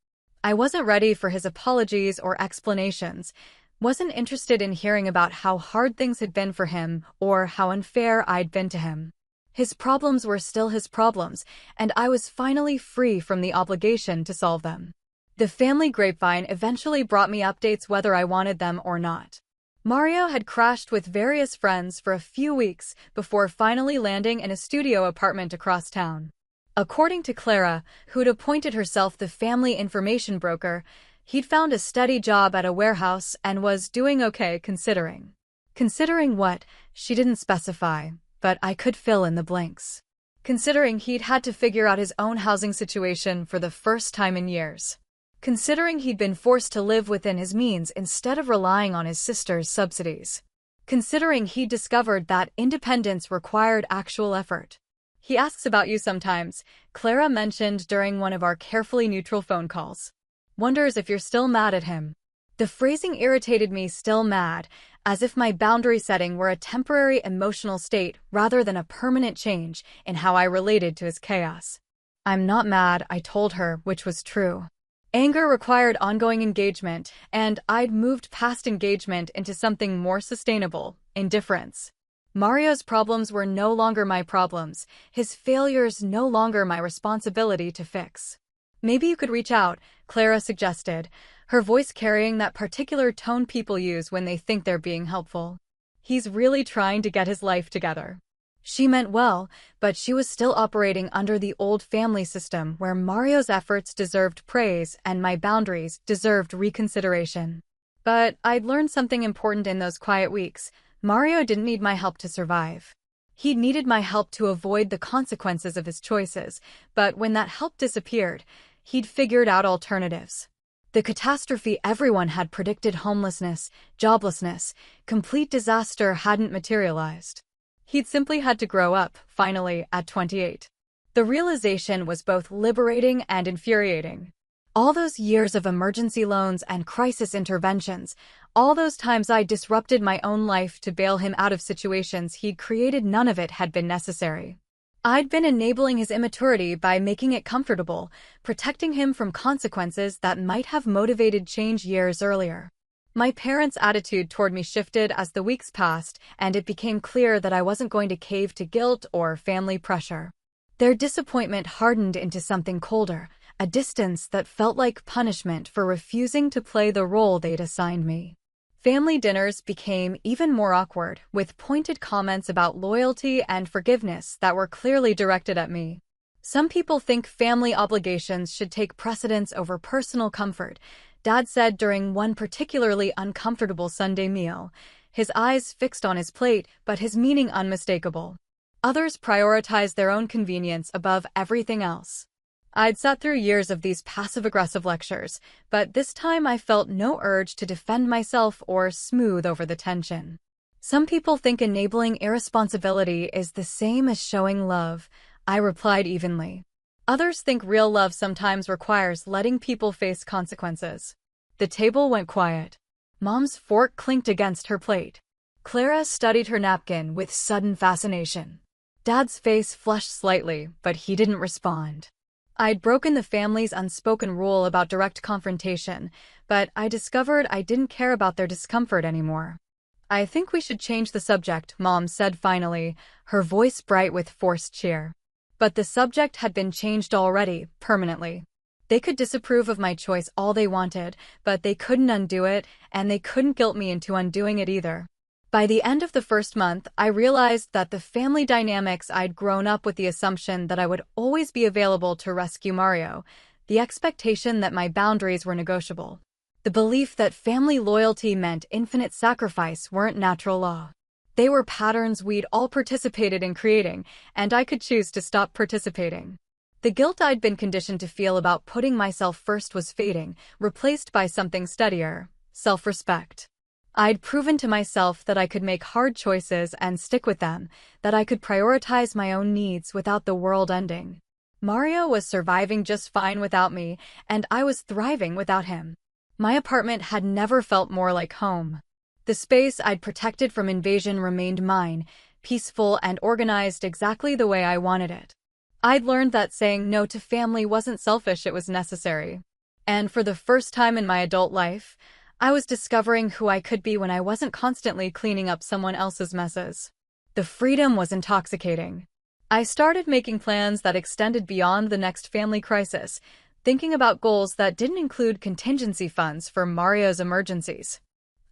I wasn't ready for his apologies or explanations, wasn't interested in hearing about how hard things had been for him or how unfair I'd been to him. His problems were still his problems, and I was finally free from the obligation to solve them. The family grapevine eventually brought me updates whether I wanted them or not. Mario had crashed with various friends for a few weeks before finally landing in a studio apartment across town. According to Clara, who'd appointed herself the family information broker, he'd found a steady job at a warehouse and was doing okay considering. Considering what, she didn't specify, but I could fill in the blanks. Considering he'd had to figure out his own housing situation for the first time in years. Considering he'd been forced to live within his means instead of relying on his sister's subsidies. Considering he'd discovered that independence required actual effort. "He asks about you sometimes," Clara mentioned during one of our carefully neutral phone calls. "Wonders if you're still mad at him." The phrasing irritated me. Still mad, as if my boundary setting were a temporary emotional state rather than a permanent change in how I related to his chaos. "I'm not mad," I told her, which was true. Anger required ongoing engagement, and I'd moved past engagement into something more sustainable: indifference. Mario's problems were no longer my problems, his failures no longer my responsibility to fix. "Maybe you could reach out," Clara suggested, her voice carrying that particular tone people use when they think they're being helpful. "He's really trying to get his life together." She meant well, but she was still operating under the old family system where Mario's efforts deserved praise and my boundaries deserved reconsideration. But I'd learned something important in those quiet weeks. Mario didn't need my help to survive. He needed my help to avoid the consequences of his choices, but when that help disappeared, he'd figured out alternatives. The catastrophe everyone had predicted, homelessness, joblessness, complete disaster, hadn't materialized. He'd simply had to grow up, finally, at 28. The realization was both liberating and infuriating. All those years of emergency loans and crisis interventions, all those times I disrupted my own life to bail him out of situations he'd created, none of it had been necessary. I'd been enabling his immaturity by making it comfortable, protecting him from consequences that might have motivated change years earlier. My parents' attitude toward me shifted as the weeks passed, and it became clear that I wasn't going to cave to guilt or family pressure. Their disappointment hardened into something colder, a distance that felt like punishment for refusing to play the role they'd assigned me. Family dinners became even more awkward, with pointed comments about loyalty and forgiveness that were clearly directed at me. "Some people think family obligations should take precedence over personal comfort," Dad said during one particularly uncomfortable Sunday meal, his eyes fixed on his plate, but his meaning unmistakable. "Others prioritize their own convenience above everything else." I'd sat through years of these passive-aggressive lectures, but this time I felt no urge to defend myself or smooth over the tension. "Some people think enabling irresponsibility is the same as showing love," I replied evenly. "Others think real love sometimes requires letting people face consequences." The table went quiet. Mom's fork clinked against her plate. Clara studied her napkin with sudden fascination. Dad's face flushed slightly, but he didn't respond. I'd broken the family's unspoken rule about direct confrontation, but I discovered I didn't care about their discomfort anymore. "I think we should change the subject," Mom said finally, her voice bright with forced cheer. But the subject had been changed already, permanently. They could disapprove of my choice all they wanted, but they couldn't undo it, and they couldn't guilt me into undoing it either. By the end of the first month, I realized that the family dynamics I'd grown up with, the assumption that I would always be available to rescue Mario, the expectation that my boundaries were negotiable, the belief that family loyalty meant infinite sacrifice, weren't natural law. They were patterns we'd all participated in creating, and I could choose to stop participating. The guilt I'd been conditioned to feel about putting myself first was fading, replaced by something steadier: self-respect. I'd proven to myself that I could make hard choices and stick with them, that I could prioritize my own needs without the world ending. Mario was surviving just fine without me, and I was thriving without him. My apartment had never felt more like home. The space I'd protected from invasion remained mine, peaceful and organized exactly the way I wanted it. I'd learned that saying no to family wasn't selfish, it was necessary. And for the first time in my adult life, I was discovering who I could be when I wasn't constantly cleaning up someone else's messes. The freedom was intoxicating. I started making plans that extended beyond the next family crisis, thinking about goals that didn't include contingency funds for Mario's emergencies.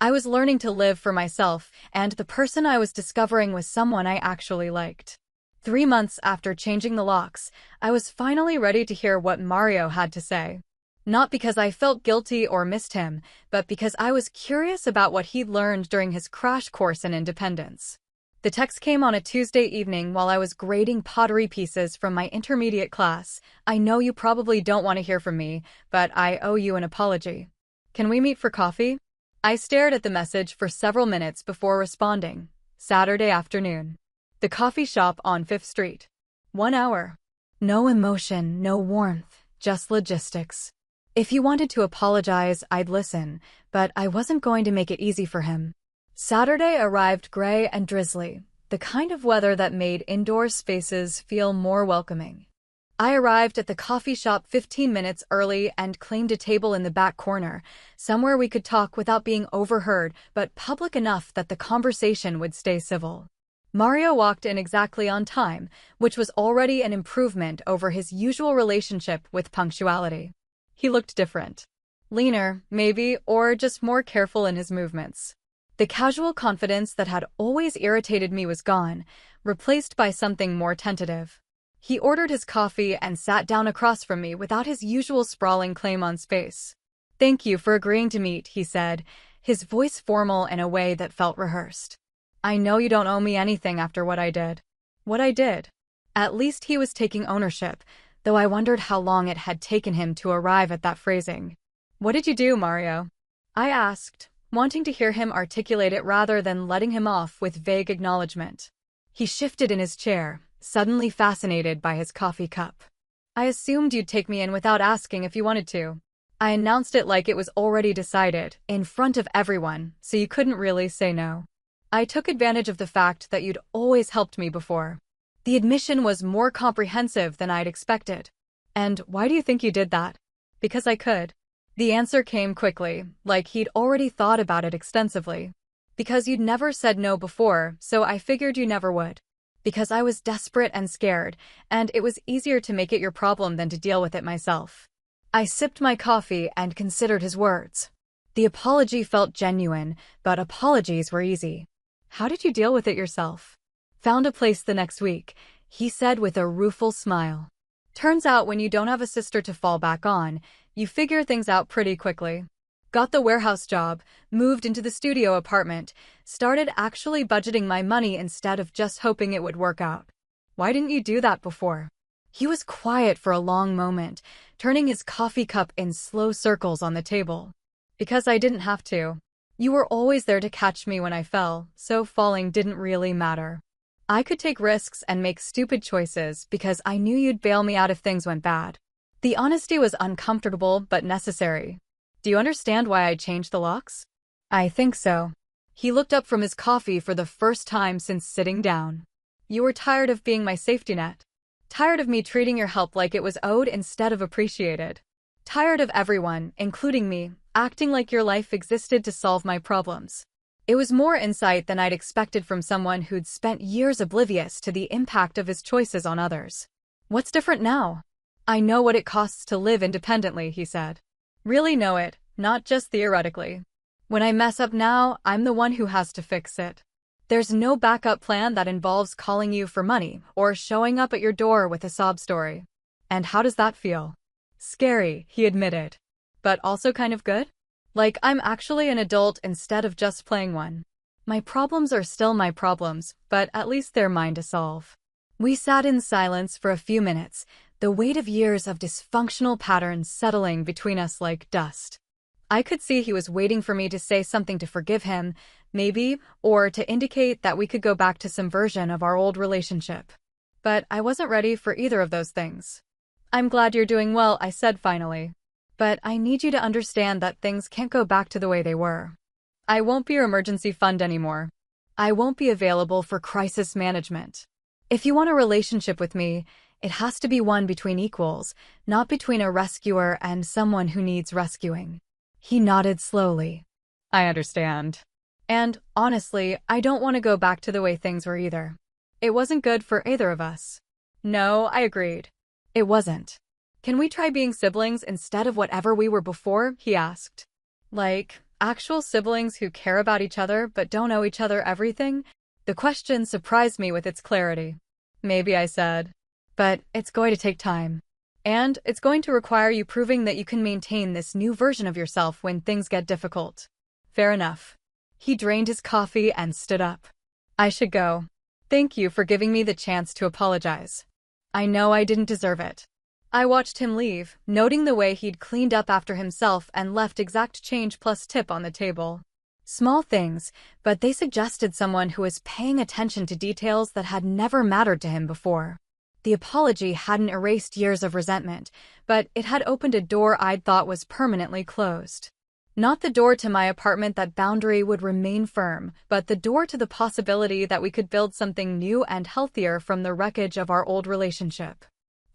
I was learning to live for myself, and the person I was discovering was someone I actually liked. 3 months after changing the locks, I was finally ready to hear what Mario had to say. Not because I felt guilty or missed him, but because I was curious about what he'd learned during his crash course in independence. The text came on a Tuesday evening while I was grading pottery pieces from my intermediate class. "I know you probably don't want to hear from me, but I owe you an apology. Can we meet for coffee?" I stared at the message for several minutes before responding. Saturday afternoon. The coffee shop on 5th Street. 1 hour. No emotion, no warmth, just logistics. If he wanted to apologize, I'd listen, but I wasn't going to make it easy for him. Saturday arrived gray and drizzly, the kind of weather that made indoor spaces feel more welcoming. I arrived at the coffee shop 15 minutes early and claimed a table in the back corner, somewhere we could talk without being overheard but public enough that the conversation would stay civil. Mario walked in exactly on time, which was already an improvement over his usual relationship with punctuality. He looked different. Leaner, maybe, or just more careful in his movements. The casual confidence that had always irritated me was gone, replaced by something more tentative. He ordered his coffee and sat down across from me without his usual sprawling claim on space. "Thank you for agreeing to meet," he said, his voice formal in a way that felt rehearsed. "I know you don't owe me anything after what I did." What I did? At least he was taking ownership, though I wondered how long it had taken him to arrive at that phrasing. "What did you do, Mario?" I asked, wanting to hear him articulate it rather than letting him off with vague acknowledgement. He shifted in his chair, suddenly fascinated by his coffee cup. "I assumed you'd take me in without asking if you wanted to. I announced it like it was already decided, in front of everyone, so you couldn't really say no. I took advantage of the fact that you'd always helped me before." The admission was more comprehensive than I'd expected. "And why do you think you did that?" "Because I could." The answer came quickly, like he'd already thought about it extensively. "Because you'd never said no before, so I figured you never would. Because I was desperate and scared, and it was easier to make it your problem than to deal with it myself." I sipped my coffee and considered his words. The apology felt genuine, but apologies were easy. "How did you deal with it yourself?" "Found a place the next week," he said with a rueful smile. "Turns out when you don't have a sister to fall back on, you figure things out pretty quickly. Got the warehouse job, moved into the studio apartment, started actually budgeting my money instead of just hoping it would work out." "Why didn't you do that before?" He was quiet for a long moment, turning his coffee cup in slow circles on the table. "Because I didn't have to. You were always there to catch me when I fell, so falling didn't really matter. I could take risks and make stupid choices because I knew you'd bail me out if things went bad." The honesty was uncomfortable but necessary. "Do you understand why I changed the locks?" "I think so." He looked up from his coffee for the first time since sitting down. "You were tired of being my safety net. Tired of me treating your help like it was owed instead of appreciated. Tired of everyone, including me, acting like your life existed to solve my problems." It was more insight than I'd expected from someone who'd spent years oblivious to the impact of his choices on others. "What's different now?" "I know what it costs to live independently," he said. "Really know it, not just theoretically. When I mess up now, I'm the one who has to fix it. There's no backup plan that involves calling you for money or showing up at your door with a sob story." "And how does that feel?" "Scary," he admitted. "But also kind of good? Like I'm actually an adult instead of just playing one. My problems are still my problems, but at least they're mine to solve." We sat in silence for a few minutes, the weight of years of dysfunctional patterns settling between us like dust. I could see he was waiting for me to say something to forgive him, maybe, or to indicate that we could go back to some version of our old relationship. But I wasn't ready for either of those things. "I'm glad you're doing well," I said finally. "But I need you to understand that things can't go back to the way they were. I won't be your emergency fund anymore. I won't be available for crisis management. If you want a relationship with me, it has to be one between equals, not between a rescuer and someone who needs rescuing." He nodded slowly. "I understand. And, honestly, I don't want to go back to the way things were either. It wasn't good for either of us." "No," I agreed. "It wasn't. Can we try being siblings instead of whatever we were before?" he asked. "Like, actual siblings who care about each other but don't owe each other everything?" The question surprised me with its clarity. "Maybe," I said. "But it's going to take time. And it's going to require you proving that you can maintain this new version of yourself when things get difficult." "Fair enough." He drained his coffee and stood up. "I should go. Thank you for giving me the chance to apologize. I know I didn't deserve it." I watched him leave, noting the way he'd cleaned up after himself and left exact change plus tip on the table. Small things, but they suggested someone who was paying attention to details that had never mattered to him before. The apology hadn't erased years of resentment, but it had opened a door I'd thought was permanently closed. Not the door to my apartment. That boundary would remain firm, but the door to the possibility that we could build something new and healthier from the wreckage of our old relationship.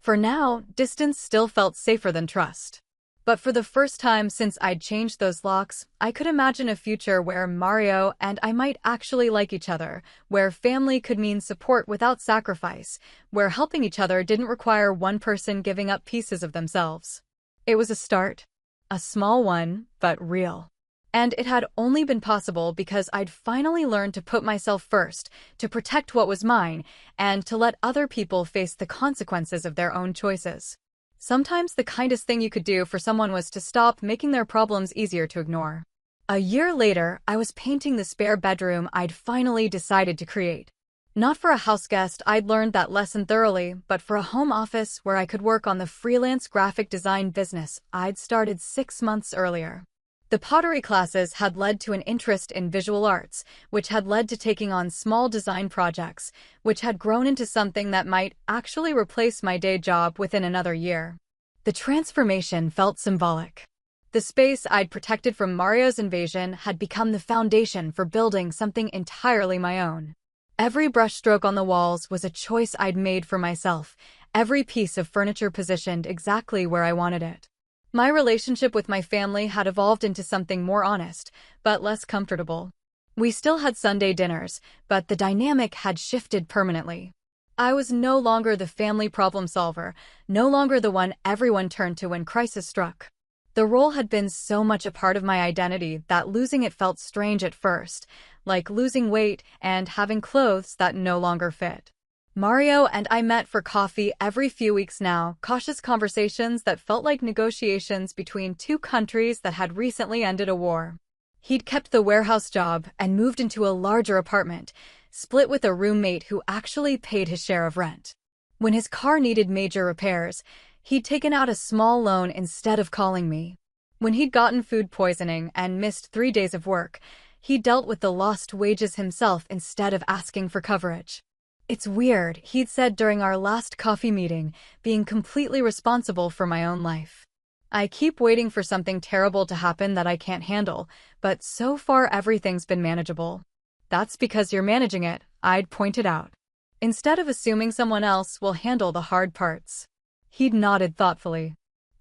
For now, distance still felt safer than trust. But for the first time since I'd changed those locks, I could imagine a future where Mario and I might actually like each other, where family could mean support without sacrifice, where helping each other didn't require one person giving up pieces of themselves. It was a start. A small one, but real. And it had only been possible because I'd finally learned to put myself first, to protect what was mine, and to let other people face the consequences of their own choices. Sometimes the kindest thing you could do for someone was to stop making their problems easier to ignore. A year later, I was painting the spare bedroom I'd finally decided to create. Not for a houseguest, I'd learned that lesson thoroughly, but for a home office where I could work on the freelance graphic design business I'd started 6 months earlier. The pottery classes had led to an interest in visual arts, which had led to taking on small design projects, which had grown into something that might actually replace my day job within another year. The transformation felt symbolic. The space I'd protected from Mario's invasion had become the foundation for building something entirely my own. Every brushstroke on the walls was a choice I'd made for myself, every piece of furniture positioned exactly where I wanted it. My relationship with my family had evolved into something more honest, but less comfortable. We still had Sunday dinners, but the dynamic had shifted permanently. I was no longer the family problem solver, no longer the one everyone turned to when crisis struck. The role had been so much a part of my identity that losing it felt strange at first, like losing weight and having clothes that no longer fit. Mario and I met for coffee every few weeks now, cautious conversations that felt like negotiations between two countries that had recently ended a war. He'd kept the warehouse job and moved into a larger apartment, split with a roommate who actually paid his share of rent. When his car needed major repairs, he'd taken out a small loan instead of calling me. When he'd gotten food poisoning and missed 3 days of work, he dealt with the lost wages himself instead of asking for coverage. It's weird, he'd said during our last coffee meeting, being completely responsible for my own life. I keep waiting for something terrible to happen that I can't handle, but so far everything's been manageable. That's because you're managing it, I'd pointed out. Instead of assuming someone else will handle the hard parts. He'd nodded thoughtfully.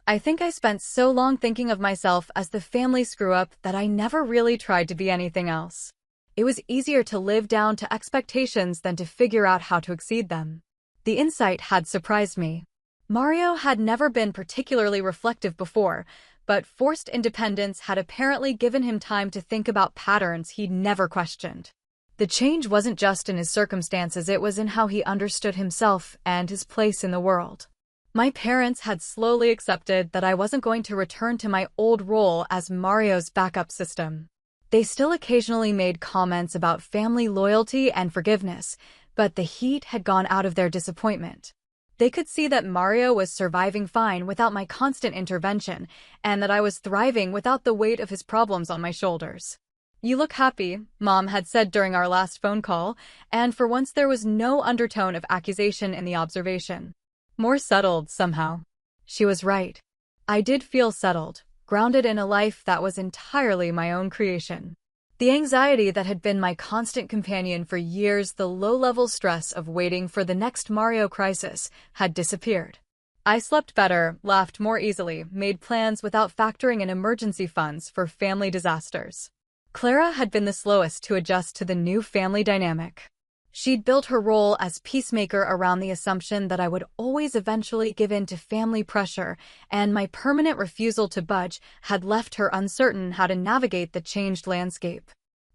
I think I spent so long thinking of myself as the family screw-up that I never really tried to be anything else. It was easier to live down to expectations than to figure out how to exceed them. The insight had surprised me. Mario had never been particularly reflective before, but forced independence had apparently given him time to think about patterns he'd never questioned. The change wasn't just in his circumstances, it was in how he understood himself and his place in the world. My parents had slowly accepted that I wasn't going to return to my old role as Mario's backup system. They still occasionally made comments about family loyalty and forgiveness, but the heat had gone out of their disappointment. They could see that Mario was surviving fine without my constant intervention, and that I was thriving without the weight of his problems on my shoulders. "You look happy," Mom had said during our last phone call, and for once there was no undertone of accusation in the observation. More settled, somehow. She was right. I did feel settled, grounded in a life that was entirely my own creation. The anxiety that had been my constant companion for years, the low-level stress of waiting for the next Mario crisis, had disappeared. I slept better, laughed more easily, made plans without factoring in emergency funds for family disasters. Clara had been the slowest to adjust to the new family dynamic. She'd built her role as peacemaker around the assumption that I would always eventually give in to family pressure, and my permanent refusal to budge had left her uncertain how to navigate the changed landscape.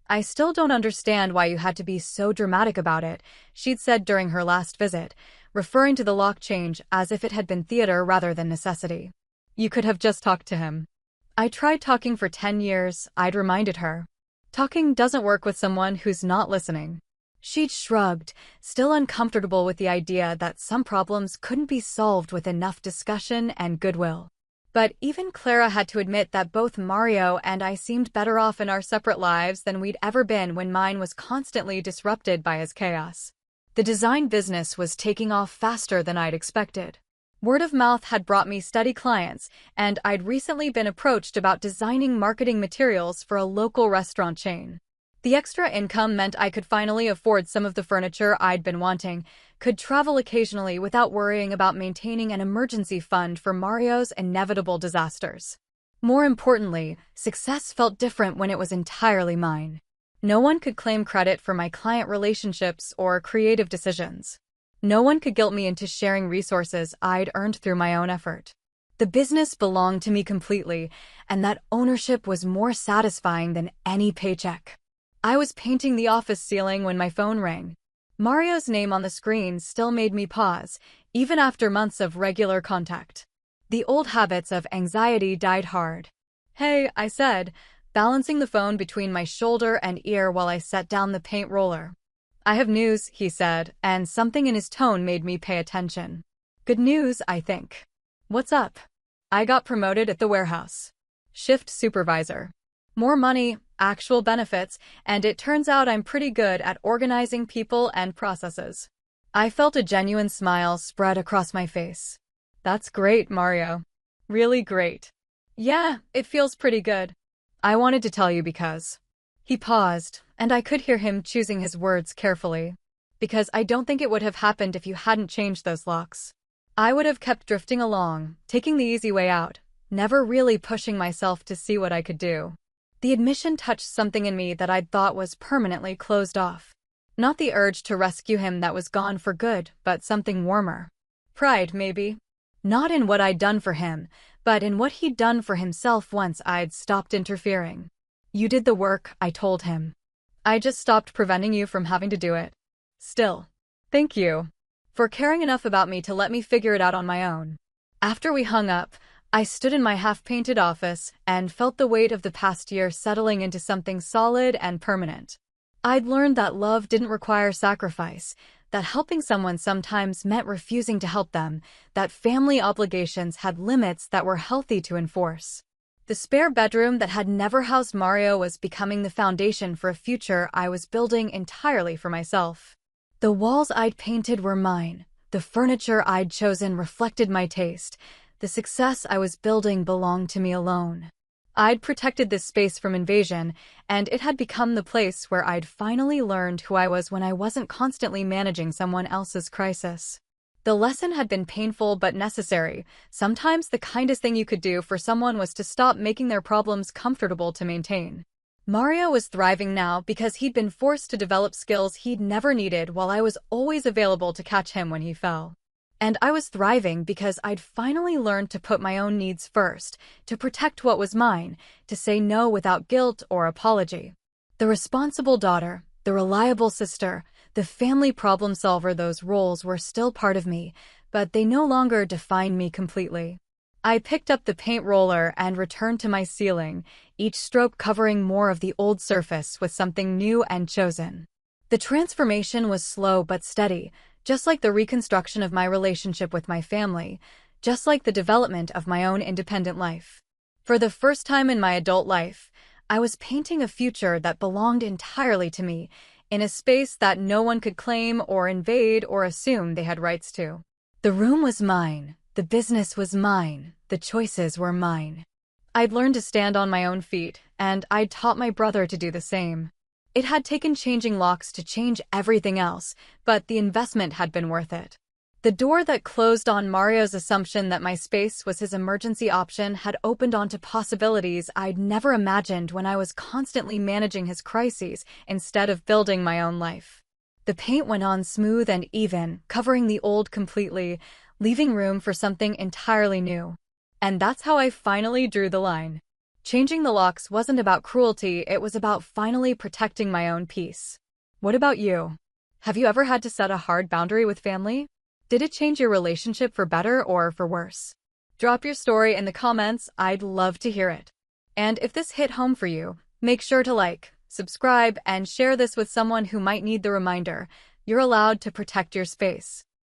"I still don't understand why you had to be so dramatic about it," she'd said during her last visit, referring to the lock change as if it had been theater rather than necessity. "You could have just talked to him." "I tried talking for 10 years, I'd reminded her. "Talking doesn't work with someone who's not listening." She'd shrugged, still uncomfortable with the idea that some problems couldn't be solved with enough discussion and goodwill. But even Clara had to admit that both Mario and I seemed better off in our separate lives than we'd ever been when mine was constantly disrupted by his chaos. The design business was taking off faster than I'd expected. Word of mouth had brought me steady clients, and I'd recently been approached about designing marketing materials for a local restaurant chain. The extra income meant I could finally afford some of the furniture I'd been wanting, could travel occasionally without worrying about maintaining an emergency fund for Mario's inevitable disasters. More importantly, success felt different when it was entirely mine. No one could claim credit for my client relationships or creative decisions. No one could guilt me into sharing resources I'd earned through my own effort. The business belonged to me completely, and that ownership was more satisfying than any paycheck. I was painting the office ceiling when my phone rang. Mario's name on the screen still made me pause, even after months of regular contact. The old habits of anxiety died hard. "Hey," I said, balancing the phone between my shoulder and ear while I set down the paint roller. "I have news," he said, and something in his tone made me pay attention. "Good news, I think." "What's up?" "I got promoted at the warehouse. Shift supervisor. More money, actual benefits, and it turns out I'm pretty good at organizing people and processes." I felt a genuine smile spread across my face. "That's great, Mario. Really great." "Yeah, it feels pretty good. I wanted to tell you because..." He paused, and I could hear him choosing his words carefully. "Because I don't think it would have happened if you hadn't changed those locks. I would have kept drifting along, taking the easy way out, never really pushing myself to see what I could do." The admission touched something in me that I'd thought was permanently closed off. Not the urge to rescue him that was gone for good, but something warmer. Pride, maybe. Not in what I'd done for him, but in what he'd done for himself once I'd stopped interfering. "You did the work," I told him. "I just stopped preventing you from having to do it." "Still, thank you for caring enough about me to let me figure it out on my own." After we hung up, I stood in my half-painted office and felt the weight of the past year settling into something solid and permanent. I'd learned that love didn't require sacrifice, that helping someone sometimes meant refusing to help them, that family obligations had limits that were healthy to enforce. The spare bedroom that had never housed Mario was becoming the foundation for a future I was building entirely for myself. The walls I'd painted were mine. The furniture I'd chosen reflected my taste. The success I was building belonged to me alone. I'd protected this space from invasion, and it had become the place where I'd finally learned who I was when I wasn't constantly managing someone else's crisis. The lesson had been painful but necessary. Sometimes the kindest thing you could do for someone was to stop making their problems comfortable to maintain. Mario was thriving now because he'd been forced to develop skills he'd never needed while I was always available to catch him when he fell. And I was thriving because I'd finally learned to put my own needs first, to protect what was mine, to say no without guilt or apology. The responsible daughter, the reliable sister, the family problem solver, those roles were still part of me, but they no longer defined me completely. I picked up the paint roller and returned to my ceiling, each stroke covering more of the old surface with something new and chosen. The transformation was slow but steady, just like the reconstruction of my relationship with my family, just like the development of my own independent life. For the first time in my adult life, I was painting a future that belonged entirely to me, in a space that no one could claim or invade or assume they had rights to. The room was mine, the business was mine, the choices were mine. I'd learned to stand on my own feet, and I'd taught my brother to do the same. It had taken changing locks to change everything else, but the investment had been worth it. The door that closed on Mario's assumption that my space was his emergency option had opened onto possibilities I'd never imagined when I was constantly managing his crises instead of building my own life. The paint went on smooth and even, covering the old completely, leaving room for something entirely new. And that's how I finally drew the line. Changing the locks wasn't about cruelty, it was about finally protecting my own peace. What about you? Have you ever had to set a hard boundary with family? Did it change your relationship for better or for worse? Drop your story in the comments, I'd love to hear it. And if this hit home for you, make sure to like, subscribe, and share this with someone who might need the reminder. You're allowed to protect your space.